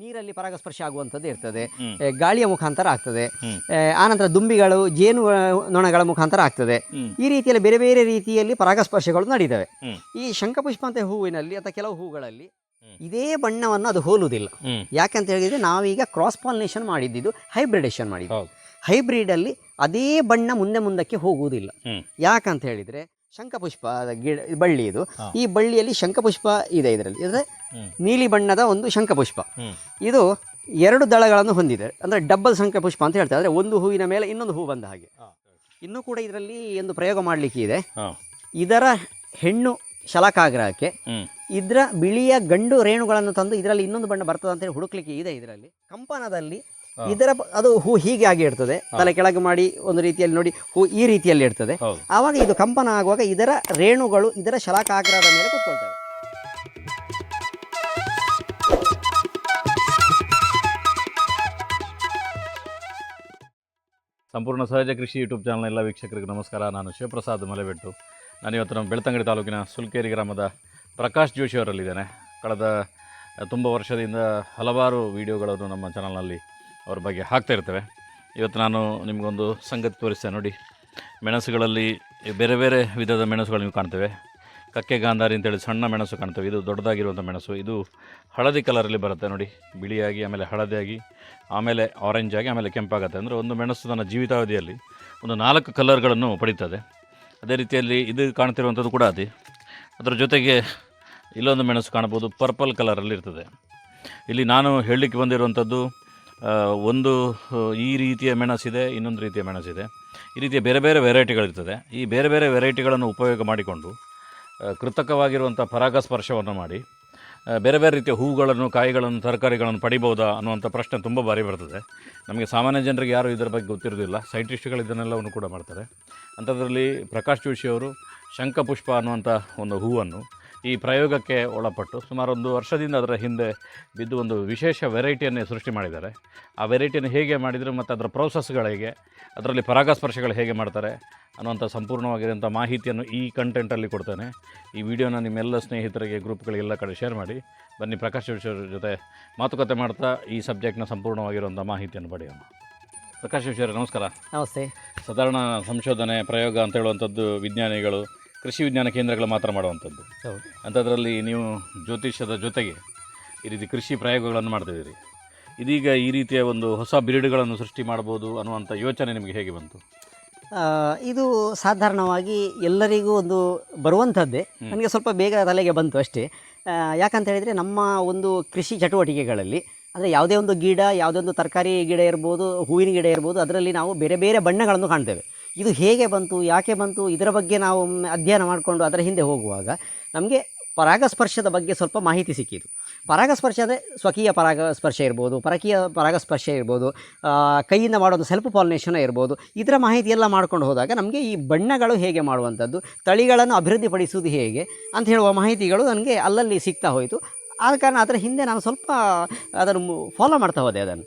ನೀರಲ್ಲಿ ಪರಾಗಸ್ಪರ್ಶ ಆಗುವಂಥದ್ದು ಇರ್ತದೆ, ಗಾಳಿಯ ಮುಖಾಂತರ ಆಗ್ತದೆ, ಆನಂತರ ದುಂಬಿಗಳು ಜೇನು ನೊಣಗಳ ಮುಖಾಂತರ ಆಗ್ತದೆ. ಈ ರೀತಿಯಲ್ಲಿ ಬೇರೆ ಬೇರೆ ರೀತಿಯಲ್ಲಿ ಪರಾಗಸ್ಪರ್ಶಗಳು ನಡೀತವೆ. ಈ ಶಂಖಪುಷ್ಪ ಅಂತ ಹೂವಿನಲ್ಲಿ ಅಥವಾ ಕೆಲವು ಹೂಗಳಲ್ಲಿ ಇದೇ ಬಣ್ಣವನ್ನು ಅದು ಹೋಲುವುದಿಲ್ಲ. ಯಾಕಂತ ಹೇಳಿದರೆ ನಾವೀಗ ಕ್ರಾಸ್ ಪಾಲಿನೇಷನ್ ಮಾಡಿದ್ದು, ಹೈಬ್ರಿಡೇಷನ್ ಮಾಡಿದ್ದು. ಹೈಬ್ರಿಡಲ್ಲಿ ಅದೇ ಬಣ್ಣ ಮುಂದಕ್ಕೆ ಹೋಗುವುದಿಲ್ಲ. ಯಾಕಂತ ಹೇಳಿದರೆ ಶಂಖಪುಷ್ಪ ಗಿಡ ಬಳ್ಳಿ ಇದು, ಈ ಬಳ್ಳಿಯಲ್ಲಿ ಶಂಖಪುಷ್ಪ ಇದೆ. ಇದರಲ್ಲಿ ಅಂದರೆ ನೀಲಿ ಬಣ್ಣದ ಒಂದು ಶಂಖಪುಷ್ಪ. ಇದು 2 ದಳಗಳನ್ನು ಹೊಂದಿದೆ, ಅಂದರೆ ಡಬ್ಬಲ್ ಶಂಖಪುಷ್ಪ ಅಂತ ಹೇಳ್ತಾರೆ. ಅಂದರೆ ಒಂದು ಹೂವಿನ ಮೇಲೆ ಇನ್ನೊಂದು ಹೂ ಬಂದ ಹಾಗೆ. ಇನ್ನೂ ಕೂಡ ಇದರಲ್ಲಿ ಒಂದು ಪ್ರಯೋಗ ಮಾಡಲಿಕ್ಕೆ ಇದೆ. ಇದರ ಹೆಣ್ಣು ಶಲಾಕಾಗ್ರಹಕ್ಕೆ ಇದರ ಬಿಳಿಯ ಗಂಡು ರೇಣುಗಳನ್ನು ತಂದು ಇದರಲ್ಲಿ ಇನ್ನೊಂದು ಬಣ್ಣ ಬರ್ತದೆ ಅಂತೇಳಿ ಹುಡುಕ್ಲಿಕ್ಕೆ ಇದೆ. ಇದರಲ್ಲಿ ಕಂಪನದಲ್ಲಿ ಇದರ ಅದು ಹೂ ಹೀಗೆ ಆಗಿ ಇರ್ತದೆ, ತಲೆ ಕೆಳಗೆ ಮಾಡಿ ಒಂದು ರೀತಿಯಲ್ಲಿ ನೋಡಿ ಹೂ ಈ ರೀತಿಯಲ್ಲಿ ಇರ್ತದೆ. ಆವಾಗ ಇದು ಕಂಪನ ಆಗುವಾಗ ಇದರ ರೇಣುಗಳು ಇದರ ಶಲಾಕಾಗ್ರಹದ ಮೇಲೆ ಕೂತ್ಕೊಳ್ತವೆ. ಸಂಪೂರ್ಣ ಸಹಜ ಕೃಷಿ ಯೂಟ್ಯೂಬ್ ಚಾನಲ್ ಎಲ್ಲ ವೀಕ್ಷಕರಿಗೆ ನಮಸ್ಕಾರ. ನಾನು ಶಿವಪ್ರಸಾದ್ ಮಲೆಬೆಟ್ಟು. ನಾನಿವತ್ತು ನಮ್ಮ ಬೆಳ್ತಂಗಡಿ ತಾಲೂಕಿನ ಸುಲ್ಕೇರಿ ಗ್ರಾಮದ ಪ್ರಕಾಶ್ ಜೋಶಿ ಅವರಲ್ಲಿದ್ದೇನೆ. ಕಳೆದ ತುಂಬ ವರ್ಷದಿಂದ ಹಲವಾರು ವಿಡಿಯೋಗಳನ್ನು ನಮ್ಮ ಚಾನಲ್ನಲ್ಲಿ ಅವ್ರ ಬಗ್ಗೆ ಹಾಕ್ತಾ ಇರ್ತೇವೆ. ಇವತ್ತು ನಾನು ನಿಮಗೊಂದು ಸಂಗತಿ ತೋರಿಸ್ತೇನೆ. ನೋಡಿ, ಮೆಣಸುಗಳಲ್ಲಿ ಬೇರೆ ಬೇರೆ ವಿಧದ ಮೆಣಸುಗಳು ನೀವು ಕಾಣ್ತೇವೆ. ಕಕ್ಕೆ ಗಾಂಧಾರಿ ಅಂತೇಳಿ ಸಣ್ಣ ಮೆಣಸು ಕಾಣ್ತೇವೆ. ಇದು ದೊಡ್ಡದಾಗಿರುವಂಥ ಮೆಣಸು. ಇದು ಹಳದಿ ಕಲರಲ್ಲಿ ಬರುತ್ತೆ ನೋಡಿ, ಬಿಳಿಯಾಗಿ, ಆಮೇಲೆ ಹಳದಿಯಾಗಿ, ಆಮೇಲೆ ಆರೆಂಜ್ ಆಗಿ, ಆಮೇಲೆ ಕೆಂಪಾಗುತ್ತೆ. ಅಂದರೆ ಒಂದು ಮೆಣಸು ತನ್ನ ಜೀವಿತಾವಧಿಯಲ್ಲಿ ಒಂದು 4 ಕಲರ್ಗಳನ್ನು ಪಡೀತದೆ. ಅದೇ ರೀತಿಯಲ್ಲಿ ಇದು ಕಾಣ್ತಿರುವಂಥದ್ದು ಕೂಡ ಅದರ ಜೊತೆಗೆ ಇಲ್ಲೊಂದು ಮೆಣಸು ಕಾಣ್ಬೋದು, ಪರ್ಪಲ್ ಕಲರಲ್ಲಿ ಇರ್ತದೆ. ಇಲ್ಲಿ ನಾನು ಹೇಳಲಿಕ್ಕೆ ಬಂದಿರುವಂಥದ್ದು ಒಂದು ಈ ರೀತಿಯ ಮೆಣಸಿದೆ, ಇನ್ನೊಂದು ರೀತಿಯ ಮೆಣಸಿದೆ. ಈ ರೀತಿಯ ಬೇರೆ ಬೇರೆ ವೆರೈಟಿಗಳಿರ್ತದೆ. ಈ ಬೇರೆ ಬೇರೆ ವೆರೈಟಿಗಳನ್ನು ಉಪಯೋಗ ಮಾಡಿಕೊಂಡು ಕೃತಕವಾಗಿರುವಂಥ ಪರಾಗಸ್ಪರ್ಶವನ್ನು ಮಾಡಿ ಬೇರೆ ಬೇರೆ ರೀತಿಯ ಹೂಗಳನ್ನು, ಕಾಯಿಗಳನ್ನು, ತರಕಾರಿಗಳನ್ನು ಪಡಿಬೋದಾ ಅನ್ನುವಂಥ ಪ್ರಶ್ನೆ ತುಂಬ ಬಾರಿ ಬರ್ತದೆ. ನಮಗೆ ಸಾಮಾನ್ಯ ಜನರಿಗೆ ಯಾರೂ ಇದರ ಬಗ್ಗೆ ಗೊತ್ತಿರೋದಿಲ್ಲ. ಸೈಂಟಿಸ್ಟ್ಗಳು ಇದನ್ನೆಲ್ಲವನ್ನು ಕೂಡ ಮಾಡ್ತಾರೆ. ಅಂಥದ್ರಲ್ಲಿ ಪ್ರಕಾಶ್ ಜೋಶಿ ಅವರು ಶಂಖಪುಷ್ಪ ಅನ್ನುವಂಥ ಒಂದು ಹೂವನ್ನು ಈ ಪ್ರಯೋಗಕ್ಕೆ ಒಳಪಟ್ಟು ಸುಮಾರು 1 ವರ್ಷದಿಂದ ಅದರ ಹಿಂದೆ ಬಿದ್ದು ಒಂದು ವಿಶೇಷ ವೆರೈಟಿಯನ್ನೇ ಸೃಷ್ಟಿ ಮಾಡಿದ್ದಾರೆ. ಆ ವೆರೈಟಿಯನ್ನು ಹೇಗೆ ಮಾಡಿದರು ಮತ್ತು ಅದರ ಪ್ರೋಸೆಸ್ಗಳು ಹೇಗೆ, ಅದರಲ್ಲಿ ಪರಾಗಸ್ಪರ್ಶಗಳು ಹೇಗೆ ಮಾಡ್ತಾರೆ ಅನ್ನುವಂಥ ಸಂಪೂರ್ಣವಾಗಿರುವಂಥ ಮಾಹಿತಿಯನ್ನು ಈ ಕಂಟೆಂಟಲ್ಲಿ ಕೊಡ್ತೇನೆ. ಈ ವಿಡಿಯೋನ ನಿಮ್ಮೆಲ್ಲ ಸ್ನೇಹಿತರಿಗೆ, ಗ್ರೂಪ್ಗಳಿಗೆಲ್ಲ ಕಡೆ ಶೇರ್ ಮಾಡಿ. ಬನ್ನಿ, ಪ್ರಕಾಶ್ ಜೋಶಿ ಅವರ ಜೊತೆ ಮಾತುಕತೆ ಮಾಡ್ತಾ ಈ ಸಬ್ಜೆಕ್ಟ್ನ ಸಂಪೂರ್ಣವಾಗಿರುವಂಥ ಮಾಹಿತಿಯನ್ನು ಪಡೆಯೋಣ. ಪ್ರಕಾಶ್ ಜೋಶಿ ಅವರೇ ನಮಸ್ಕಾರ. ನಮಸ್ತೆ. ಸಾಧಾರಣ ಸಂಶೋಧನೆ, ಪ್ರಯೋಗ ಅಂತ ಹೇಳುವಂಥದ್ದು ವಿಜ್ಞಾನಿಗಳು, ಕೃಷಿ ವಿಜ್ಞಾನ ಕೇಂದ್ರಗಳು ಮಾತ್ರ ಮಾಡುವಂಥದ್ದು. ಅಂಥದ್ರಲ್ಲಿ ನೀವು ಜ್ಯೋತಿಷ್ಯದ ಜೊತೆಗೆ ಈ ರೀತಿ ಕೃಷಿ ಪ್ರಯೋಗಗಳನ್ನು ಮಾಡ್ತಿದ್ದೀರಿ. ಇದೀಗ ಈ ರೀತಿಯ ಒಂದು ಹೊಸ ಬಿರುಡುಗಳನ್ನು ಸೃಷ್ಟಿ ಮಾಡ್ಬೋದು ಅನ್ನುವಂಥ ಯೋಚನೆ ನಿಮಗೆ ಹೇಗೆ ಬಂತು? ಇದು ಸಾಧಾರಣವಾಗಿ ಎಲ್ಲರಿಗೂ ಒಂದು ಬರುವಂಥದ್ದೇ. ನನಗೆ ಸ್ವಲ್ಪ ಬೇಗ ತಲೆಗೆ ಬಂತು ಅಷ್ಟೇ. ಯಾಕಂತ ಹೇಳಿದರೆ ನಮ್ಮ ಒಂದು ಕೃಷಿ ಚಟುವಟಿಕೆಗಳಲ್ಲಿ, ಅಂದರೆ ಯಾವುದೇ ಒಂದು ಗಿಡ, ಯಾವುದೇ ಒಂದು ತರಕಾರಿ ಗಿಡ ಇರ್ಬೋದು, ಹೂವಿನ ಗಿಡ ಇರ್ಬೋದು, ಅದರಲ್ಲಿ ನಾವು ಬೇರೆ ಬೇರೆ ಬಣ್ಣಗಳನ್ನು ಕಾಣ್ತೇವೆ. ಇದು ಹೇಗೆ ಬಂತು, ಯಾಕೆ ಬಂತು, ಇದರ ಬಗ್ಗೆ ನಾವು ಅಧ್ಯಯನ ಮಾಡಿಕೊಂಡು ಅದರ ಹಿಂದೆ ಹೋಗುವಾಗ ನಮಗೆ ಪರಾಗಸ್ಪರ್ಶದ ಬಗ್ಗೆ ಸ್ವಲ್ಪ ಮಾಹಿತಿ ಸಿಕ್ಕಿತು. ಪರಾಗಸ್ಪರ್ಶ ಅಂದರೆ ಸ್ವಕೀಯ ಪರಾಗಸ್ಪರ್ಶ ಇರ್ಬೋದು, ಪರಕೀಯ ಪರಾಗಸ್ಪರ್ಶ ಇರ್ಬೋದು, ಕೈಯಿಂದ ಮಾಡೋದು ಸೆಲ್ಫ್ ಪಾಲಿನೇಷನ್ ಇರ್ಬೋದು. ಇದರ ಮಾಹಿತಿ ಎಲ್ಲ ಮಾಡ್ಕೊಂಡು ಹೋದಾಗ ನಮಗೆ ಈ ಬಣ್ಣಗಳು ಹೇಗೆ ಮಾಡುವಂಥದ್ದು, ತಳಿಗಳನ್ನು ಅಭಿವೃದ್ಧಿಪಡಿಸುವುದು ಹೇಗೆ ಅಂತ ಹೇಳುವ ಮಾಹಿತಿಗಳು ನನಗೆ ಅಲ್ಲಲ್ಲಿ ಸಿಗ್ತಾ ಹೋಯಿತು. ಆದ ಕಾರಣ ಅದರ ಹಿಂದೆ ನಾನು ಸ್ವಲ್ಪ ಅದನ್ನು ಫಾಲೋ ಮಾಡ್ತಾ ಹೋದೆ ಅದನ್ನು.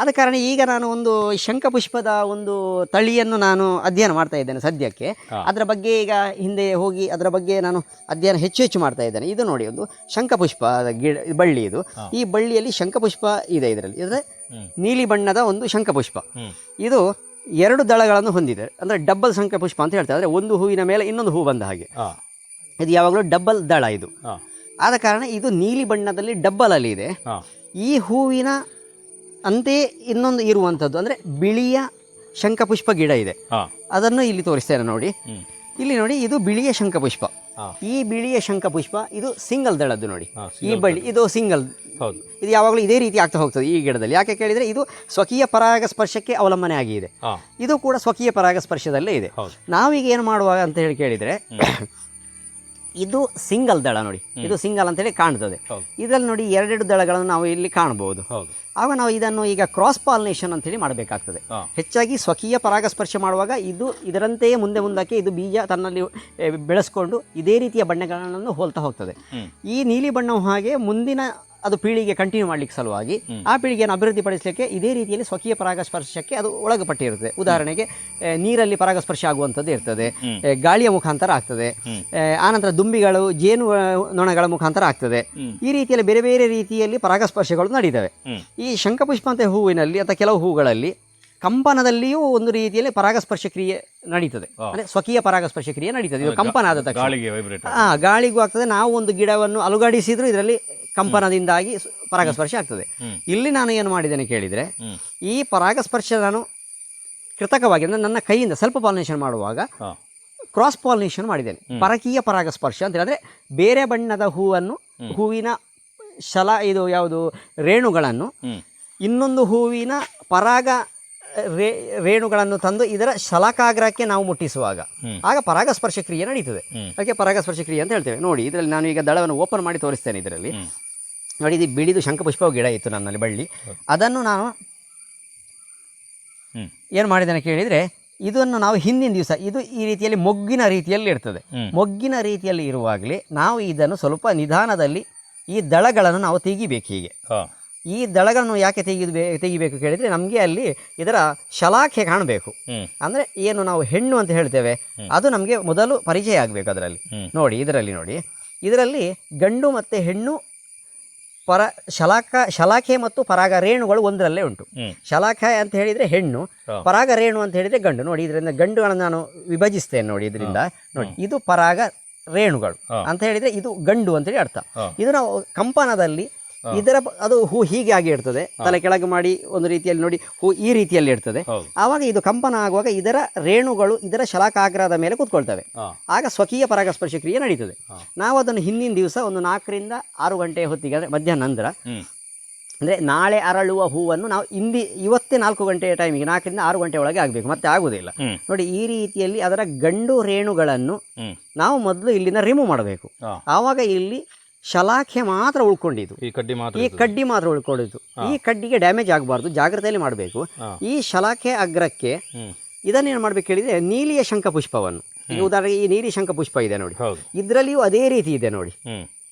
ಆದ ಕಾರಣ ಈಗ ನಾನು ಒಂದು ಶಂಖಪುಷ್ಪದ ಒಂದು ತಳಿಯನ್ನು ನಾನು ಅಧ್ಯಯನ ಮಾಡ್ತಾ ಇದ್ದೇನೆ ಸದ್ಯಕ್ಕೆ. ಅದರ ಬಗ್ಗೆ ಈಗ ಹಿಂದೆ ಹೋಗಿ ಅದರ ಬಗ್ಗೆ ನಾನು ಅಧ್ಯಯನ ಹೆಚ್ಚು ಮಾಡ್ತಾ ಇದ್ದೇನೆ. ಇದು ನೋಡಿ, ಒಂದು ಶಂಖಪುಷ್ಪ ಗಿಡ ಬಳ್ಳಿ ಇದು. ಈ ಬಳ್ಳಿಯಲ್ಲಿ ಶಂಖಪುಷ್ಪ ಇದೆ. ಇದರಲ್ಲಿ ಅಂದರೆ ನೀಲಿ ಬಣ್ಣದ ಒಂದು ಶಂಖಪುಷ್ಪ. ಇದು 2 ದಳಗಳನ್ನು ಹೊಂದಿದೆ, ಅಂದರೆ ಡಬ್ಬಲ್ ಶಂಖಪುಷ್ಪ ಅಂತ ಹೇಳ್ತಾರೆ. ಅಂದರೆ ಒಂದು ಹೂವಿನ ಮೇಲೆ ಇನ್ನೊಂದು ಹೂ ಬಂದ ಹಾಗೆ. ಇದು ಯಾವಾಗಲೂ ಡಬ್ಬಲ್ ದಳ ಇದು. ಆದ ಕಾರಣ ಇದು ನೀಲಿ ಬಣ್ಣದಲ್ಲಿ ಡಬ್ಬಲಲ್ಲಿ ಇದೆ. ಈ ಹೂವಿನ ಅಂತೆಯೇ ಇನ್ನೊಂದು ಇರುವಂಥದ್ದು, ಅಂದರೆ ಬಿಳಿಯ ಶಂಖಪುಷ್ಪ ಗಿಡ ಇದೆ. ಅದನ್ನು ಇಲ್ಲಿ ತೋರಿಸ್ತೇನೆ ನೋಡಿ. ಇಲ್ಲಿ ನೋಡಿ, ಇದು ಬಿಳಿಯ ಶಂಖಪುಷ್ಪ. ಈ ಬಿಳಿಯ ಶಂಖಪುಷ್ಪ ಇದು ಸಿಂಗಲ್ ದಳದ್ದು ನೋಡಿ. ಈ ಬಳ್ಳಿ ಇದು ಸಿಂಗಲ್, ಇದು ಯಾವಾಗಲೂ ಇದೇ ರೀತಿ ಆಗ್ತಾ ಹೋಗ್ತದೆ ಈ ಗಿಡದಲ್ಲಿ. ಯಾಕೆ ಕೇಳಿದರೆ ಇದು ಸ್ವಕೀಯ ಪರಾಗಸ್ಪರ್ಶಕ್ಕೆ ಅವಲಂಬನೆ ಆಗಿದೆ. ಇದು ಕೂಡ ಸ್ವಕೀಯ ಪರಾಗಸ್ಪರ್ಶದಲ್ಲೇ ಇದೆ. ನಾವೀಗ ಏನು ಮಾಡುವಾಗ ಅಂತ ಹೇಳಿ ಕೇಳಿದರೆ, ಇದು ಸಿಂಗಲ್ ದಳ ನೋಡಿ, ಇದು ಸಿಂಗಲ್ ಅಂತೇಳಿ ಕಾಣ್ತದೆ. ಇದರಲ್ಲಿ ನೋಡಿ 2 ದಳಗಳನ್ನು ನಾವು ಇಲ್ಲಿ ಕಾಣಬಹುದು. ಆಗ ನಾವು ಇದನ್ನು ಈಗ ಕ್ರಾಸ್ ಪಾಲಿನೇಷನ್ ಅಂತೇಳಿ ಮಾಡಬೇಕಾಗ್ತದೆ. ಹೆಚ್ಚಾಗಿ ಸ್ವಕೀಯ ಪರಾಗಸ್ಪರ್ಶ ಮಾಡುವಾಗ ಇದು ಇದರಂತೆಯೇ ಮುಂದಕ್ಕೆ ಇದು ಬೀಜ ತನ್ನಲ್ಲಿ ಬೆಳೆಸ್ಕೊಂಡು ಇದೇ ರೀತಿಯ ಬಣ್ಣಗಳನ್ನು ಹೋಲ್ತಾ ಹೋಗ್ತದೆ. ಈ ನೀಲಿ ಬಣ್ಣವು ಹಾಗೆ ಮುಂದಿನ ಅದು ಪೀಳಿಗೆ ಕಂಟಿನ್ಯೂ ಮಾಡಲಿಕ್ಕೆ ಸಲುವಾಗಿ ಆ ಪೀಳಿಗೆಯನ್ನು ಅಭಿವೃದ್ಧಿಪಡಿಸಲಿಕ್ಕೆ ಇದೇ ರೀತಿಯಲ್ಲಿ ಸ್ವಕೀಯ ಪರಾಗಸ್ಪರ್ಶಕ್ಕೆ ಅದು ಒಳಗಪಟ್ಟಿರುತ್ತೆ. ಉದಾಹರಣೆಗೆ ನೀರಲ್ಲಿ ಪರಾಗಸ್ಪರ್ಶ ಆಗುವಂಥದ್ದು ಇರ್ತದೆ, ಗಾಳಿಯ ಮುಖಾಂತರ ಆಗ್ತದೆ, ಆನಂತರ ದುಂಬಿಗಳು ಜೇನು ನೊಣಗಳ ಮುಖಾಂತರ ಆಗ್ತದೆ. ಈ ರೀತಿಯಲ್ಲಿ ಬೇರೆ ಬೇರೆ ರೀತಿಯಲ್ಲಿ ಪರಾಗಸ್ಪರ್ಶಗಳು ನಡೀತವೆ. ಈ ಶಂಖಪುಷ್ಪ ಅಂತ ಹೂವಿನಲ್ಲಿ ಅಥವಾ ಕೆಲವು ಹೂಗಳಲ್ಲಿ ಕಂಪನದಲ್ಲಿಯೂ ಒಂದು ರೀತಿಯಲ್ಲಿ ಪರಾಗಸ್ಪರ್ಶ ಕ್ರಿಯೆ ನಡೀತದೆ, ಅಂದರೆ ಸ್ವಕೀಯ ಪರಾಗಸ್ಪರ್ಶ ಕ್ರಿಯೆ ನಡೀತದೆ. ಇದು ಕಂಪನ ಆದ ತಕ್ಷಣ ಗಾಳಿಗೂ ಆಗ್ತದೆ. ನಾವು ಒಂದು ಗಿಡವನ್ನು ಅಲುಗಾಡಿಸಿದ್ರೂ ಇದರಲ್ಲಿ ಕಂಪನದಿಂದಾಗಿ ಪರಾಗಸ್ಪರ್ಶ ಆಗ್ತದೆ. ಇಲ್ಲಿ ನಾನು ಏನು ಮಾಡಿದ್ದೇನೆ ಕೇಳಿದರೆ, ಈ ಪರಾಗಸ್ಪರ್ಶ ನಾನು ಕೃತಕವಾಗಿ ಅಂದರೆ ನನ್ನ ಕೈಯಿಂದ ಸೆಲ್ಫ್ ಪಾಲಿನೇಷನ್ ಮಾಡುವಾಗ ಕ್ರಾಸ್ ಪಾಲಿನೇಷನ್ ಮಾಡಿದ್ದೇನೆ. ಪರಕೀಯ ಪರಾಗಸ್ಪರ್ಶ ಅಂತ ಹೇಳಿದ್ರೆ ಬೇರೆ ಬಣ್ಣದ ಹೂವಿನ ಇದು ಯಾವುದು ರೇಣುಗಳನ್ನು ಇನ್ನೊಂದು ಹೂವಿನ ಪರಾಗ ರೇಣುಗಳನ್ನು ತಂದು ಇದರ ಶಲಾಕಾಗ್ರಕ್ಕೆ ನಾವು ಮುಟ್ಟಿಸುವಾಗ ಆಗ ಪರಾಗಸ್ಪರ್ಶ ಕ್ರಿಯೆ ನಡೀತದೆ. ಅದಕ್ಕೆ ಪರಾಗಸ್ಪರ್ಶ ಕ್ರಿಯೆ ಅಂತ ಹೇಳ್ತೇವೆ. ನೋಡಿ, ಇದರಲ್ಲಿ ನಾನು ಈಗ ದಳವನ್ನು ಓಪನ್ ಮಾಡಿ ತೋರಿಸ್ತೇನೆ. ಇದರಲ್ಲಿ ನೋಡಿ, ಇದು ಬಿಳಿದು ಶಂಖಪುಷ್ಪ ಗಿಡ ಇತ್ತು ನನ್ನಲ್ಲಿ ಬಳ್ಳಿ. ಅದನ್ನು ನಾನು ಏನು ಮಾಡಿದ್ದೇನೆ ಕೇಳಿದರೆ, ಇದನ್ನು ನಾವು ಹಿಂದಿನ ದಿವಸ ಇದು ಈ ರೀತಿಯಲ್ಲಿ ಮೊಗ್ಗಿನ ರೀತಿಯಲ್ಲಿ ಇರ್ತದೆ. ಮೊಗ್ಗಿನ ರೀತಿಯಲ್ಲಿ ಇರುವಾಗಲೇ ನಾವು ಇದನ್ನು ಸ್ವಲ್ಪ ನಿಧಾನದಲ್ಲಿ ಈ ದಳಗಳನ್ನು ನಾವು ತೆಗಿಬೇಕು. ಹೀಗೆ ಈ ದಳಗಳನ್ನು ಯಾಕೆ ತೆಗಿಬೇಕು ಕೇಳಿದರೆ, ನಮಗೆ ಅಲ್ಲಿ ಇದರ ಶಲಾಖೆ ಕಾಣಬೇಕು. ಅಂದರೆ ಏನು ನಾವು ಹೆಣ್ಣು ಅಂತ ಹೇಳ್ತೇವೆ ಅದು ನಮಗೆ ಮೊದಲು ಪರಿಚಯ ಆಗಬೇಕು ಅದರಲ್ಲಿ. ನೋಡಿ, ಇದರಲ್ಲಿ ಗಂಡು ಮತ್ತು ಹೆಣ್ಣು ಶಲಾಖೆ ಮತ್ತು ಪರಾಗ ರೇಣುಗಳು ಒಂದರಲ್ಲೇ ಉಂಟು. ಶಲಾಖೆ ಅಂತ ಹೇಳಿದರೆ ಹೆಣ್ಣು, ಪರಾಗ ರೇಣು ಅಂತ ಹೇಳಿದರೆ ಗಂಡು. ನೋಡಿ, ಇದರಿಂದ ಗಂಡುಗಳನ್ನು ನಾನು ವಿಭಜಿಸ್ತೇನೆ. ನೋಡಿ, ಇದರಿಂದ ನೋಡಿ, ಇದು ಪರಾಗ ರೇಣುಗಳು ಅಂತ ಹೇಳಿದರೆ ಇದು ಗಂಡು ಅಂತೇಳಿ ಅರ್ಥ. ಇದು ನಾವು ಕಂಪನದಲ್ಲಿ ಇದರ ಅದು ಹೂ ಹೀಗೆ ಆಗಿ ಇರ್ತದೆ, ತಲೆ ಕೆಳಗೆ ಮಾಡಿ ಒಂದು ರೀತಿಯಲ್ಲಿ ನೋಡಿ ಹೂ ಈ ರೀತಿಯಲ್ಲಿ ಇರ್ತದೆ. ಆವಾಗ ಇದು ಕಂಪನ ಆಗುವಾಗ ಇದರ ರೇಣುಗಳು ಇದರ ಶಲಾಕಾಗ್ರದ ಮೇಲೆ ಕೂತ್ಕೊಳ್ತವೆ. ಆಗ ಸ್ವಕೀಯ ಪರಾಗಸ್ಪರ್ಶ ಕ್ರಿಯೆ ನಡೀತದೆ. ನಾವು ಅದನ್ನು ಹಿಂದಿನ ದಿವಸ ಒಂದು 4 ರಿಂದ 6 ಗಂಟೆ ಹೊತ್ತಿಗೆ, ಅಂದರೆ ಮಧ್ಯಾಹ್ನ ನಂತರ, ಅಂದರೆ ನಾಳೆ ಅರಳುವ ಹೂವನ್ನು ನಾವು ಇವತ್ತೇ 4 ಗಂಟೆಯ ಟೈಮಿಗೆ 4 ರಿಂದ 6 ಗಂಟೆ ಒಳಗೆ ಆಗಬೇಕು, ಮತ್ತೆ ಆಗುವುದಿಲ್ಲ. ನೋಡಿ, ಈ ರೀತಿಯಲ್ಲಿ ಅದರ ಗಂಡು ರೇಣುಗಳನ್ನು ನಾವು ಮೊದಲು ಇಲ್ಲಿಂದ ರಿಮೂವ್ ಮಾಡಬೇಕು. ಆವಾಗ ಇಲ್ಲಿ ಶಲಾಖೆ ಮಾತ್ರ ಉಳ್ಕೊಂಡಿದ್ದು, ಈ ಕಡ್ಡಿ ಮಾತ್ರ ಉಳ್ಕೊಂಡಿದ್ದು. ಈ ಕಡ್ಡಿಗೆ ಡ್ಯಾಮೇಜ್ ಆಗಬಾರ್ದು, ಜಾಗ್ರತೆಯಲ್ಲಿ ಮಾಡಬೇಕು. ಈ ಶಲಾಖೆ ಅಗ್ರಕ್ಕೆ ಇದನ್ನೇನು ಮಾಡಬೇಕು ಹೇಳಿದರೆ, ನೀಲಿಯ ಶಂಖಪುಷ್ಪವನ್ನು, ಈಗ ಉದಾಹರಣೆಗೆ ಈ ನೀಲಿ ಶಂಖಪುಷ್ಪ ಇದೆ ನೋಡಿ, ಇದರಲ್ಲಿಯೂ ಅದೇ ರೀತಿ ಇದೆ. ನೋಡಿ,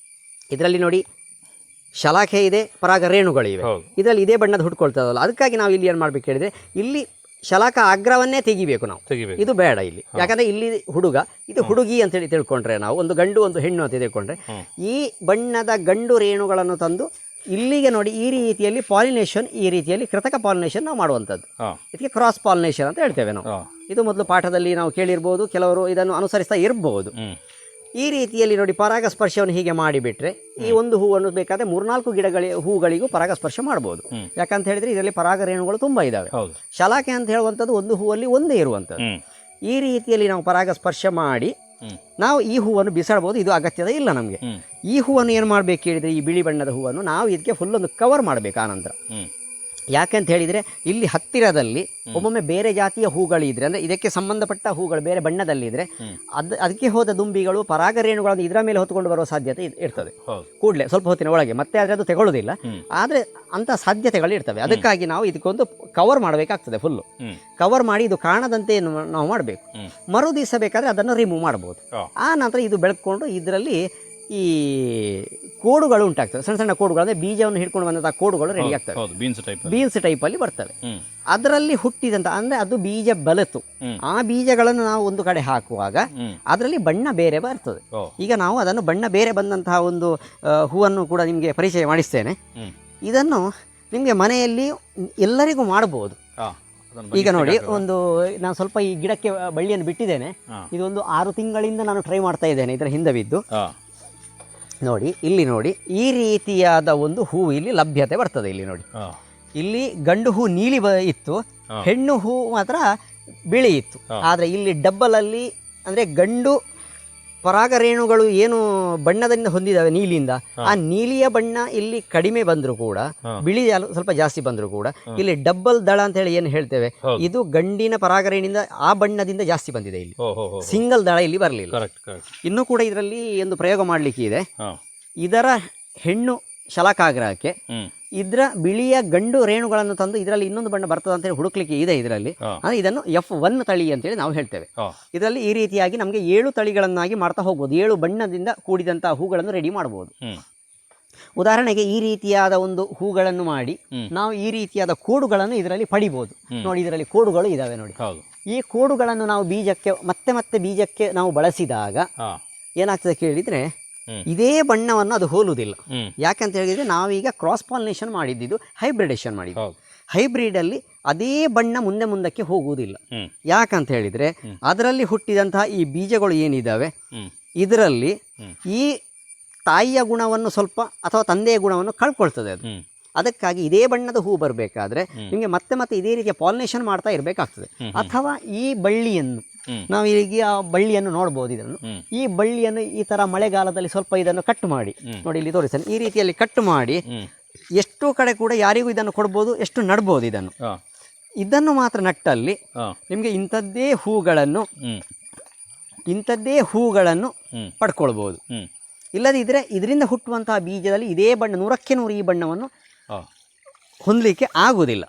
ಇದರಲ್ಲಿ ನೋಡಿ ಶಲಾಖೆ ಇದೆ, ಪರಾಗ ರೇಣುಗಳಿವೆ, ಇದರಲ್ಲಿ ಇದೇ ಬಣ್ಣದ ಹುಡ್ಕೊಳ್ತದಲ್ಲ. ಅದಕ್ಕಾಗಿ ನಾವು ಇಲ್ಲಿ ಏನು ಮಾಡಬೇಕು ಹೇಳಿದರೆ, ಇಲ್ಲಿ ಶಲಾಕ ಅಗ್ರವನ್ನೇ ತೆಗಿಬೇಕು ನಾವು. ಇದು ಬೇಡ ಇಲ್ಲಿ, ಯಾಕಂದರೆ ಇಲ್ಲಿ ಹುಡುಗ, ಇದು ಹುಡುಗಿ ಅಂತೇಳಿ ತಿಳ್ಕೊಂಡ್ರೆ, ನಾವು ಒಂದು ಗಂಡು ಒಂದು ಹೆಣ್ಣು ಅಂತ ತಿಳ್ಕೊಂಡ್ರೆ, ಈ ಬಣ್ಣದ ಗಂಡು ರೇಣುಗಳನ್ನು ತಂದು ಇಲ್ಲಿಗೆ ನೋಡಿ ಈ ರೀತಿಯಲ್ಲಿ ಪಾಲಿನೇಷನ್, ಈ ರೀತಿಯಲ್ಲಿ ಕೃತಕ ಪಾಲಿನೇಷನ್ ನಾವು ಮಾಡುವಂಥದ್ದು. ಇದಕ್ಕೆ ಕ್ರಾಸ್ ಪಾಲಿನೇಷನ್ ಅಂತ ಹೇಳ್ತೇವೆ ನಾವು. ಇದು ಮೊದಲು ಪಾಠದಲ್ಲಿ ನಾವು ಕೇಳಿರ್ಬೋದು, ಕೆಲವರು ಇದನ್ನು ಅನುಸರಿಸ್ತಾ ಇರಬಹುದು. ಈ ರೀತಿಯಲ್ಲಿ ನೋಡಿ ಪರಾಗಸ್ಪರ್ಶವನ್ನು ಹೀಗೆ ಮಾಡಿಬಿಟ್ರೆ ಈ ಒಂದು ಹೂವನ್ನು ಬೇಕಾದರೆ 3-4 ಹೂಗಳಿಗೂ ಪರಾಗಸ್ಪರ್ಶ ಮಾಡ್ಬೋದು. ಯಾಕಂತ ಹೇಳಿದ್ರೆ ಇದರಲ್ಲಿ ಪರಾಗ ರೇಣುಗಳು ತುಂಬ ಇದ್ದಾವೆ. ಶಲಾಖೆ ಅಂತ ಹೇಳುವಂಥದ್ದು ಒಂದು ಹೂವಲ್ಲಿ ಒಂದೇ ಇರುವಂಥದ್ದು. ಈ ರೀತಿಯಲ್ಲಿ ನಾವು ಪರಾಗಸ್ಪರ್ಶ ಮಾಡಿ ನಾವು ಈ ಹೂವನ್ನು ಬಿಸಾಡ್ಬೋದು. ಇದು ಅಗತ್ಯತೆ ಇಲ್ಲ ನಮಗೆ. ಈ ಹೂವನ್ನು ಏನು ಮಾಡಬೇಕು ಹೇಳಿದರೆ, ಈ ಬಿಳಿ ಬಣ್ಣದ ಹೂವನ್ನು ನಾವು ಇದಕ್ಕೆ ಫುಲ್ ಒಂದು ಕವರ್ ಮಾಡಬೇಕು. ಆನಂತರ ಯಾಕೆಂತ ಹೇಳಿದರೆ, ಇಲ್ಲಿ ಹತ್ತಿರದಲ್ಲಿ ಒಮ್ಮೊಮ್ಮೆ ಬೇರೆ ಜಾತಿಯ ಹೂಗಳಿದ್ರೆ, ಅಂದರೆ ಇದಕ್ಕೆ ಸಂಬಂಧಪಟ್ಟ ಹೂಗಳು ಬೇರೆ ಬಣ್ಣದಲ್ಲಿದ್ದರೆ ಅದಕ್ಕೆ ಹೋದ ದುಂಬಿಗಳು ಪರಾಗ ರೇಣುಗಳನ್ನು ಇದರ ಮೇಲೆ ಹೊತ್ತುಕೊಂಡು ಬರುವ ಸಾಧ್ಯತೆ ಇರ್ತದೆ ಕೂಡಲೇ ಸ್ವಲ್ಪ ಹೊತ್ತಿನ ಒಳಗೆ. ಮತ್ತೆ ಆದರೆ ಅದು ತಗೊಳ್ಳೋದಿಲ್ಲ, ಆದರೆ ಅಂಥ ಸಾಧ್ಯತೆಗಳು ಇರ್ತವೆ. ಅದಕ್ಕಾಗಿ ನಾವು ಇದಕ್ಕೊಂದು ಕವರ್ ಮಾಡಬೇಕಾಗ್ತದೆ. ಫುಲ್ಲು ಕವರ್ ಮಾಡಿ ಇದು ಕಾಣದಂತೆ ನಾವು ಮಾಡಬೇಕು. ಮರು ದಿವಸ ಬೇಕಾದರೆ ಅದನ್ನು ರಿಮೂವ್ ಮಾಡ್ಬೋದು. ಆ ನಂತರ ಇದು ಬೆಳ್ಕೊಂಡು ಇದರಲ್ಲಿ ಈ ಕೋಡುಗಳು ಉಂಟಾಗ್ತವೆ, ಸಣ್ಣ ಸಣ್ಣ ಕೋಡುಗಳು, ಅಂದರೆ ಬೀಜವನ್ನು ಹಿಡ್ಕೊಂಡು ಬಂದಂಥ ಕೋಡುಗಳು ರೆಡಿ ಆಗ್ತವೆ. ಬೀನ್ಸ್ ಟೈಪಲ್ಲಿ ಬರ್ತವೆ. ಅದರಲ್ಲಿ ಹುಟ್ಟಿದಂಥ, ಅಂದರೆ ಅದು ಬೀಜ ಬಲತು, ಆ ಬೀಜಗಳನ್ನು ನಾವು ಒಂದು ಕಡೆ ಹಾಕುವಾಗ ಅದರಲ್ಲಿ ಬಣ್ಣ ಬೇರೆ ಬರ್ತದೆ. ಈಗ ನಾವು ಅದನ್ನು ಬಣ್ಣ ಬೇರೆ ಬಂದಂತಹ ಒಂದು ಹೂವನ್ನು ಕೂಡ ನಿಮಗೆ ಪರಿಚಯ ಮಾಡಿಸ್ತೇನೆ. ಇದನ್ನು ನಿಮಗೆ ಮನೆಯಲ್ಲಿ ಎಲ್ಲರಿಗೂ ಮಾಡಬಹುದು. ಈಗ ನೋಡಿ, ನಾನು ಸ್ವಲ್ಪ ಈ ಗಿಡಕ್ಕೆ ಬಳ್ಳಿಯನ್ನು ಬಿಟ್ಟಿದ್ದೇನೆ. ಇದೊಂದು 6 ತಿಂಗಳಿಂದ ನಾನು ಟ್ರೈ ಮಾಡ್ತಾ ಇದ್ದೇನೆ ಇದರ ಹಿಂದೆ ಬಿದ್ದು. ನೋಡಿ, ಇಲ್ಲಿ ನೋಡಿ, ಈ ರೀತಿಯಾದ ಒಂದು ಹೂ ಇಲ್ಲಿ ಲಭ್ಯತೆ ಬರ್ತದೆ. ಇಲ್ಲಿ ನೋಡಿ, ಇಲ್ಲಿ ಗಂಡು ಹೂ ನೀಲಿ ಇತ್ತು, ಹೆಣ್ಣು ಹೂ ಮಾತ್ರ ಬಿಳಿ ಇತ್ತು. ಆದರೆ ಇಲ್ಲಿ ಡಬ್ಬಲಲ್ಲಿ, ಅಂದರೆ ಗಂಡು ಪರಾಗ ರೇಣುಗಳು ಏನು ಬಣ್ಣದಿಂದ ಹೊಂದಿದ್ದಾವೆ ನೀಲಿಯಿಂದ, ಆ ನೀಲಿಯ ಬಣ್ಣ ಇಲ್ಲಿ ಕಡಿಮೆ ಬಂದರೂ ಕೂಡ, ಬಿಳಿ ಸ್ವಲ್ಪ ಜಾಸ್ತಿ ಬಂದರೂ ಕೂಡ, ಇಲ್ಲಿ ಡಬ್ಬಲ್ ದಳ ಅಂತ ಹೇಳಿ ಏನು ಹೇಳ್ತೇವೆ, ಇದು ಗಂಡಿನ ಪರಾಗ ರೇಣಿಂದ ಆ ಬಣ್ಣದಿಂದ ಜಾಸ್ತಿ ಬಂದಿದೆ. ಇಲ್ಲಿ ಸಿಂಗಲ್ ದಳ ಇಲ್ಲಿ ಬರಲಿಲ್ಲ. ಇನ್ನೂ ಕೂಡ ಇದರಲ್ಲಿ ಒಂದು ಪ್ರಯೋಗ ಮಾಡಲಿಕ್ಕೆ ಇದೆ. ಇದರ ಹೆಣ್ಣು ಶಲಾಕಾಗ್ರಹಕ್ಕೆ ಇದರ ಬಿಳಿಯ ಗಂಡು ರೇಣುಗಳನ್ನು ತಂದು ಇದರಲ್ಲಿ ಇನ್ನೊಂದು ಬಣ್ಣ ಬರ್ತದೆ ಅಂತೇಳಿ ಹುಡುಕ್ಲಿಕ್ಕೆ ಇದೆ ಇದರಲ್ಲಿ. ಅಂದರೆ ಇದನ್ನು F1 ತಳಿ ಅಂತೇಳಿ ನಾವು ಹೇಳ್ತೇವೆ. ಇದರಲ್ಲಿ ಈ ರೀತಿಯಾಗಿ ನಮಗೆ 7 ತಳಿಗಳನ್ನಾಗಿ ಮಾಡ್ತಾ ಹೋಗ್ಬೋದು. 7 ಬಣ್ಣದಿಂದ ಕೂಡಿದಂಥ ಹೂಗಳನ್ನು ರೆಡಿ ಮಾಡ್ಬೋದು. ಉದಾಹರಣೆಗೆ ಈ ರೀತಿಯಾದ ಒಂದು ಹೂಗಳನ್ನು ಮಾಡಿ ನಾವು ಈ ರೀತಿಯಾದ ಕೋಡುಗಳನ್ನು ಇದರಲ್ಲಿ ಪಡಿಬೋದು. ನೋಡಿ, ಇದರಲ್ಲಿ ಕೋಡುಗಳು ಇದಾವೆ ನೋಡಿ. ಹೌದು. ಈ ಕೋಡುಗಳನ್ನು ನಾವು ಬೀಜಕ್ಕೆ ಮತ್ತೆ ಬೀಜಕ್ಕೆ ನಾವು ಬಳಸಿದಾಗ ಏನಾಗ್ತದೆ ಕೇಳಿದರೆ ಇದೇ ಬಣ್ಣವನ್ನು ಅದು ಹೋಲುವುದಿಲ್ಲ. ಯಾಕಂತ ಹೇಳಿದರೆ ನಾವೀಗ ಕ್ರಾಸ್ ಪಾಲಿನೇಷನ್ ಮಾಡಿದ್ದು, ಹೈಬ್ರಿಡೇಷನ್ ಮಾಡಿದ್ದು. ಹೈಬ್ರಿಡಲ್ಲಿ ಅದೇ ಬಣ್ಣ ಮುಂದಕ್ಕೆ ಹೋಗುವುದಿಲ್ಲ. ಯಾಕಂತ ಹೇಳಿದರೆ ಅದರಲ್ಲಿ ಹುಟ್ಟಿದಂತಹ ಈ ಬೀಜಗಳು ಏನಿದ್ದಾವೆ ಇದರಲ್ಲಿ ಈ ತಾಯಿಯ ಗುಣವನ್ನು ಸ್ವಲ್ಪ ಅಥವಾ ತಂದೆಯ ಗುಣವನ್ನು ಕಳ್ಕೊಳ್ತದೆ ಅದು. ಅದಕ್ಕಾಗಿ ಇದೇ ಬಣ್ಣದ ಹೂ ಬರಬೇಕಾದ್ರೆ ನಿಮಗೆ ಮತ್ತೆ ಇದೇ ರೀತಿಯ ಪಾಲಿನೇಷನ್ ಮಾಡ್ತಾ ಇರಬೇಕಾಗ್ತದೆ. ಅಥವಾ ಈ ಬಳ್ಳಿಯನ್ನು ನಾವು ಈಗ ಬಳ್ಳಿಯನ್ನು ನೋಡ್ಬೋದು. ಇದನ್ನು ಈ ಬಳ್ಳಿಯನ್ನು ಈ ಥರ ಮಳೆಗಾಲದಲ್ಲಿ ಸ್ವಲ್ಪ ಇದನ್ನು ಕಟ್ ಮಾಡಿ ನೋಡಿ, ಇಲ್ಲಿ ತೋರಿಸ್ತೇನೆ. ಈ ರೀತಿಯಲ್ಲಿ ಕಟ್ ಮಾಡಿ ಎಷ್ಟೋ ಕಡೆ ಕೂಡ ಯಾರಿಗೂ ಇದನ್ನು ಕೊಡ್ಬೋದು, ಎಷ್ಟು ನಡ್ಬೋದು. ಇದನ್ನು ಮಾತ್ರ ನಟ್ಟಲ್ಲಿ ನಿಮಗೆ ಇಂಥದ್ದೇ ಹೂಗಳನ್ನು ಪಡ್ಕೊಳ್ಬೋದು. ಇಲ್ಲದಿದ್ದರೆ ಇದರಿಂದ ಹುಟ್ಟುವಂತಹ ಬೀಜದಲ್ಲಿ ಇದೇ ಬಣ್ಣ 100ಕ್ಕೆ 100 ಈ ಬಣ್ಣವನ್ನು ಹೊಂದಲಿಕ್ಕೆ ಆಗುವುದಿಲ್ಲ.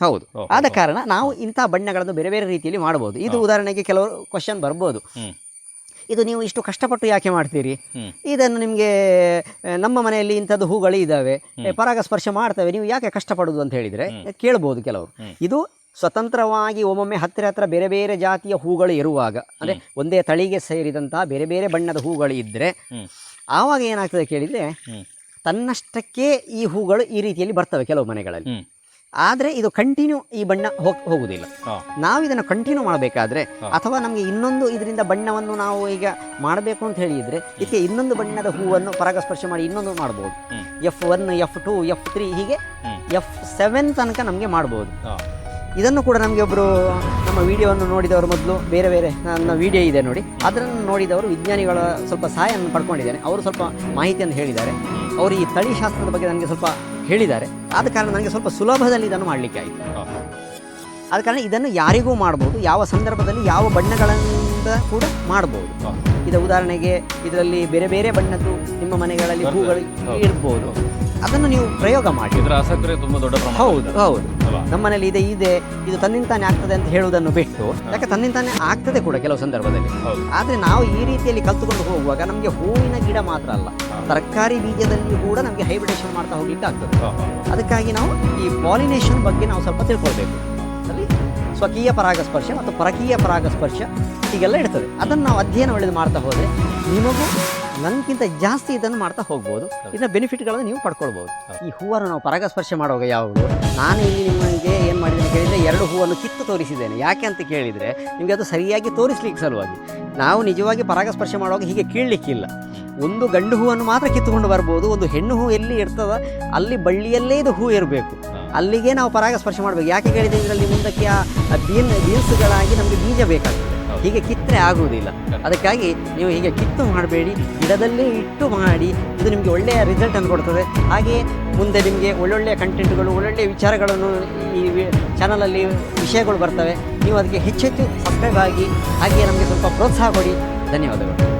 ಹೌದು. ಆದ ಕಾರಣ ನಾವು ಇಂಥ ಬಣ್ಣಗಳನ್ನು ಬೇರೆ ಬೇರೆ ರೀತಿಯಲ್ಲಿ ಮಾಡ್ಬೋದು. ಇದು ಉದಾಹರಣೆಗೆ ಕೆಲವರು ಕ್ವಶನ್ ಬರ್ಬೋದು, ಇದು ನೀವು ಇಷ್ಟು ಕಷ್ಟಪಟ್ಟು ಯಾಕೆ ಮಾಡ್ತೀರಿ? ಇದನ್ನು ನಿಮಗೆ ನಮ್ಮ ಮನೆಯಲ್ಲಿ ಇಂಥದ್ದು ಹೂಗಳು ಇದ್ದಾವೆ, ಪರಾಗಸ್ಪರ್ಶ ಮಾಡ್ತವೆ, ನೀವು ಯಾಕೆ ಕಷ್ಟಪಡೋದು ಅಂತ ಹೇಳಿದರೆ ಕೇಳ್ಬೋದು ಕೆಲವರು. ಇದು ಸ್ವತಂತ್ರವಾಗಿ ಒಮ್ಮೊಮ್ಮೆ ಹತ್ತಿರ ಬೇರೆ ಬೇರೆ ಜಾತಿಯ ಹೂಗಳು ಇರುವಾಗ, ಅಂದರೆ ಒಂದೇ ತಳಿಗೆ ಸೇರಿದಂತಹ ಬೇರೆ ಬೇರೆ ಬಣ್ಣದ ಹೂಗಳು ಇದ್ದರೆ ಆವಾಗ ಏನಾಗ್ತದೆ ಕೇಳಿದರೆ ತನ್ನಷ್ಟಕ್ಕೆ ಈ ಹೂಗಳು ಈ ರೀತಿಯಲ್ಲಿ ಬರ್ತವೆ ಕೆಲವು ಮನೆಗಳಲ್ಲಿ. ಆದರೆ ಇದು ಕಂಟಿನ್ಯೂ ಈ ಬಣ್ಣ ಹೋಗುವುದಿಲ್ಲ. ನಾವು ಇದನ್ನು ಕಂಟಿನ್ಯೂ ಮಾಡಬೇಕಾದ್ರೆ ಅಥವಾ ನಮಗೆ ಇನ್ನೊಂದು ಇದರಿಂದ ಬಣ್ಣವನ್ನು ನಾವು ಈಗ ಮಾಡಬೇಕು ಅಂತ ಹೇಳಿದರೆ ಇದಕ್ಕೆ ಇನ್ನೊಂದು ಬಣ್ಣದ ಹೂವನ್ನು ಪರಾಗಸ್ಪರ್ಶ ಮಾಡಿ ಇನ್ನೊಂದು ಮಾಡ್ಬೋದು. F1, F2, F3 ಹೀಗೆ F7 ತನಕ ನಮಗೆ ಮಾಡ್ಬೋದು. ಇದನ್ನು ಕೂಡ ನಮಗೆ ಒಬ್ಬರು ನಮ್ಮ ವಿಡಿಯೋವನ್ನು ನೋಡಿದವರು, ಮೊದಲು ಬೇರೆ ಬೇರೆ ನನ್ನ ವಿಡಿಯೋ ಇದೆ ನೋಡಿ, ಅದನ್ನು ನೋಡಿದವರು ವಿಜ್ಞಾನಿಗಳ ಸ್ವಲ್ಪ ಸಹಾಯವನ್ನು ಪಡ್ಕೊಂಡಿದ್ದೇನೆ. ಅವರು ಸ್ವಲ್ಪ ಮಾಹಿತಿಯನ್ನು ಹೇಳಿದ್ದಾರೆ. ಅವರು ಈ ತಳಿಶಾಸ್ತ್ರದ ಬಗ್ಗೆ ನನಗೆ ಸ್ವಲ್ಪ ಹೇಳಿದ್ದಾರೆ. ಆದ ಕಾರಣ ನನಗೆ ಸ್ವಲ್ಪ ಸುಲಭದಲ್ಲಿ ಇದನ್ನು ಮಾಡಲಿಕ್ಕೆ ಆಯಿತು. ಆದ ಕಾರಣ ಇದನ್ನು ಯಾರಿಗೂ ಮಾಡ್ಬೋದು, ಯಾವ ಸಂದರ್ಭದಲ್ಲಿ ಯಾವ ಬಣ್ಣಗಳಿಂದ ಕೂಡ ಮಾಡ್ಬೋದು. ಇದು ಉದಾಹರಣೆಗೆ ಇದರಲ್ಲಿ ಬೇರೆ ಬೇರೆ ಬಣ್ಣದ್ದು ನಿಮ್ಮ ಮನೆಗಳಲ್ಲಿ ಹೂಗಳು ಇರ್ಬೋದು, ಅದನ್ನು ನೀವು ಪ್ರಯೋಗ ಮಾಡಿ. ಇದರ ಆಸಕ್ತಿ ತುಂಬ ದೊಡ್ಡ ಪ್ರಮಾಣ. ಹೌದು. ನಮ್ಮ ಮನೇಲಿ ಇದೆ ಇದು ತನ್ನಿಂತಾನೆ ಆಗ್ತದೆ ಅಂತ ಹೇಳುವುದನ್ನು ಬಿಟ್ಟು, ಯಾಕೆ ತನ್ನಿಂತಾನೆ ಆಗ್ತದೆ ಕೂಡ ಕೆಲವು ಸಂದರ್ಭದಲ್ಲಿ. ಆದರೆ ನಾವು ಈ ರೀತಿಯಲ್ಲಿ ಕಲ್ತುಕೊಂಡು ಹೋಗುವಾಗ ನಮಗೆ ಹೂವಿನ ಗಿಡ ಮಾತ್ರ ಅಲ್ಲ, ತರಕಾರಿ ಬೀಜದಲ್ಲಿ ಕೂಡ ನಮಗೆ ಹೈಬ್ರಿಡೇಷನ್ ಮಾಡ್ತಾ ಹೋಗ್ಲಿಕ್ಕೆ ಆಗ್ತದೆ. ಅದಕ್ಕಾಗಿ ನಾವು ಈ ಪಾಲಿನೇಷನ್ ಬಗ್ಗೆ ನಾವು ಸ್ವಲ್ಪ ತಿಳ್ಕೊಳ್ಬೇಕು. ಅಲ್ಲಿ ಸ್ವಕೀಯ ಪರಾಗಸ್ಪರ್ಶ ಮತ್ತು ಪರಕೀಯ ಪರಾಗಸ್ಪರ್ಶ ಹೀಗೆಲ್ಲ ಇರ್ತದೆ. ಅದನ್ನು ನಾವು ಅಧ್ಯಯನ ಒಳ್ಳೆದು ಮಾಡ್ತಾ ಹೋದರೆ ನಿಮಗೂ ನನಗಿಂತ ಜಾಸ್ತಿ ಇದನ್ನು ಮಾಡ್ತಾ ಹೋಗ್ಬೋದು. ಇದನ್ನ ಬೆನಿಫಿಟ್ಗಳನ್ನು ನೀವು ಪಡ್ಕೊಳ್ಬೋದು. ಈ ಹೂವನ್ನು ನಾವು ಪರಾಗಸ್ಪರ್ಶ ಮಾಡುವಾಗ ಯಾವುದು, ನಾನು ಇಲ್ಲಿ ನಿಮಗೆ ಏನು ಮಾಡಿದ್ದೇನೆ ಕೇಳಿದರೆ 2 ಹೂವನ್ನು ಕಿತ್ತು ತೋರಿಸಿದ್ದೇನೆ. ಯಾಕೆ ಅಂತ ಕೇಳಿದರೆ ನಿಮಗೆ ಅದು ಸರಿಯಾಗಿ ತೋರಿಸ್ಲಿಕ್ಕೆ ಸಲುವಾಗಿ. ನಾವು ನಿಜವಾಗಿ ಪರಾಗಸ್ಪರ್ಶ ಮಾಡುವಾಗ ಹೀಗೆ ಕೀಳಲಿಕ್ಕಿಲ್ಲ. ಒಂದು ಗಂಡು ಹೂವನ್ನು ಮಾತ್ರ ಕಿತ್ತುಕೊಂಡು ಬರ್ಬೋದು. ಒಂದು ಹೆಣ್ಣು ಹೂ ಎಲ್ಲಿ ಇರ್ತದ ಅಲ್ಲಿ ಬಳ್ಳಿಯಲ್ಲೇ ಇದು ಹೂ ಇರಬೇಕು, ಅಲ್ಲಿಗೆ ನಾವು ಪರಾಗಸ್ಪರ್ಶ ಮಾಡಬೇಕು. ಯಾಕೆ ಕೇಳಿದರೆ ಇದರಲ್ಲಿ ಮುಂದಕ್ಕೆ ಬೀನ್ಸ್ಗಳಾಗಿ ನಮಗೆ ಬೀಜ ಬೇಕಾಗ್ತದೆ. ಹೀಗೆ ಕಿತ್ತರೆ ಆಗುವುದಿಲ್ಲ. ಅದಕ್ಕಾಗಿ ನೀವು ಹೀಗೆ ಕಿತ್ತು ಮಾಡಬೇಡಿ, ಗಿಡದಲ್ಲೇ ಇಟ್ಟು ಮಾಡಿ. ಇದು ನಿಮಗೆ ಒಳ್ಳೆಯ ರಿಸಲ್ಟನ್ನು ಕೊಡ್ತದೆ. ಹಾಗೆಯೇ ಮುಂದೆ ನಿಮಗೆ ಒಳ್ಳೊಳ್ಳೆಯ ಕಂಟೆಂಟ್ಗಳು, ಒಳ್ಳೊಳ್ಳೆಯ ವಿಚಾರಗಳನ್ನು ಈ ಚಾನಲಲ್ಲಿ ವಿಷಯಗಳು ಬರ್ತವೆ. ನೀವು ಅದಕ್ಕೆ ಹೆಚ್ಚೆಚ್ಚು ಸಬ್ಸ್ಕ್ರೈಬ್ ಆಗಿ, ಹಾಗೆಯೇ ನಮಗೆ ಸ್ವಲ್ಪ ಪ್ರೋತ್ಸಾಹ ಕೊಡಿ. ಧನ್ಯವಾದಗಳು.